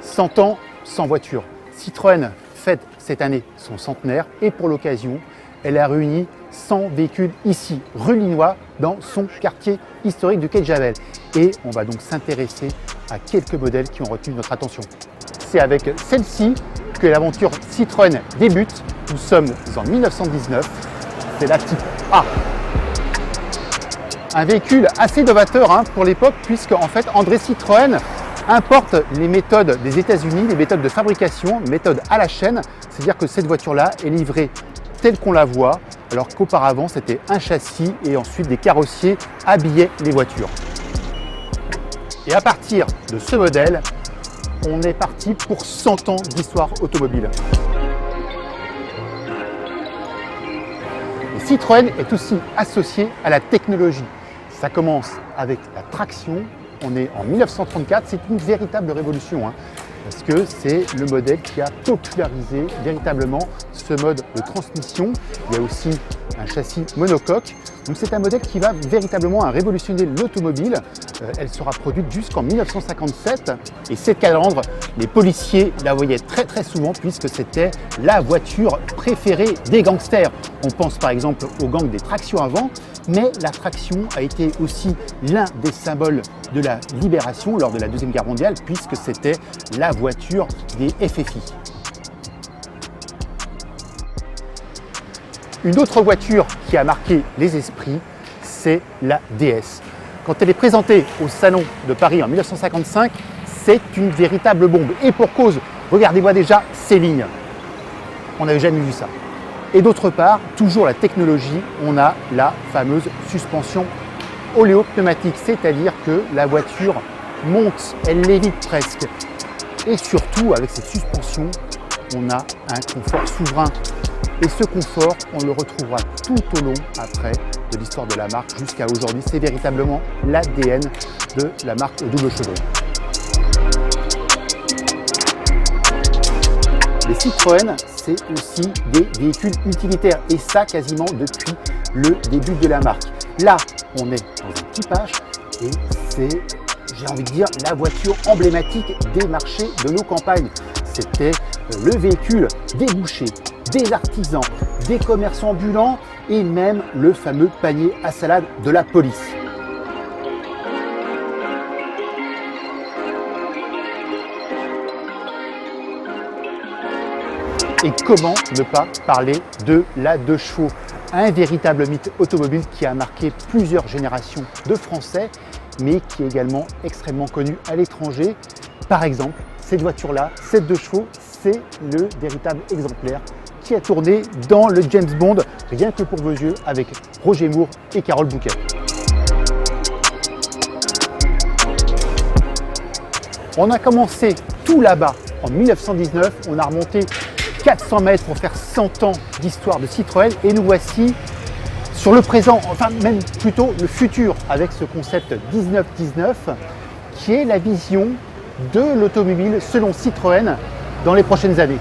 100 ans sans voiture. Citroën fête cette année son centenaire et pour l'occasion, elle a réuni 100 véhicules ici, rue Linois, dans son quartier historique du Quai de Javel. Et on va donc s'intéresser à quelques modèles qui ont retenu notre attention. C'est avec celle-ci que l'aventure Citroën débute. Nous sommes en 1919, c'est la Type A. Un véhicule assez novateur pour l'époque, puisque en fait André Citroën importe les méthodes des États-Unis, les méthodes de fabrication, méthodes à la chaîne. C'est-à-dire que cette voiture-là est livrée telle qu'on la voit, alors qu'auparavant c'était un châssis et ensuite des carrossiers habillaient les voitures. Et à partir de ce modèle, on est parti pour 100 ans d'histoire automobile. Et Citroën est aussi associé à la technologie. Ça commence avec la traction. On est en 1934, c'est une véritable révolution, parce que c'est le modèle qui a popularisé véritablement ce mode de transmission. Il y a aussi un châssis monocoque. Donc c'est un modèle qui va véritablement révolutionner l'automobile. Elle sera produite jusqu'en 1957 et cette calandre, les policiers la voyaient très souvent puisque c'était la voiture préférée des gangsters. On pense par exemple au gang des tractions avant, mais la traction a été aussi l'un des symboles de la libération lors de la Deuxième Guerre mondiale puisque c'était la voiture des FFI. Une autre voiture qui a marqué les esprits, c'est la DS. Quand elle est présentée au Salon de Paris en 1955, c'est une véritable bombe. Et pour cause, regardez-moi déjà ces lignes. On n'avait jamais vu ça. Et d'autre part, toujours la technologie, on a la fameuse suspension oléopneumatique, c'est-à-dire que la voiture monte, elle lévite presque. Et surtout, avec cette suspension, on a un confort souverain. Et ce confort, on le retrouvera tout au long après de l'histoire de la marque jusqu'à aujourd'hui. C'est véritablement l'ADN de la marque au double chaudron. Les Citroën, c'est aussi des véhicules utilitaires et ça quasiment depuis le début de la marque. Là, on est dans un Type H et c'est, j'ai envie de dire, la voiture emblématique des marchés de nos campagnes. C'était le véhicule des bouchers, des artisans, des commerçants ambulants et même le fameux panier à salade de la police. Et comment ne pas parler de la 2 chevaux, un véritable mythe automobile qui a marqué plusieurs générations de Français, mais qui est également extrêmement connu à l'étranger. Par exemple, cette voiture-là, cette 2 chevaux, c'est le véritable exemplaire qui a tourné dans le James Bond, rien que pour vos yeux, avec Roger Moore et Carole Bouquet. On a commencé tout là-bas en 1919, on a remonté 400 mètres pour faire 100 ans d'histoire de Citroën et nous voici sur le présent, enfin même plutôt le futur avec ce concept 1919 qui est la vision de l'automobile selon Citroën dans les prochaines années.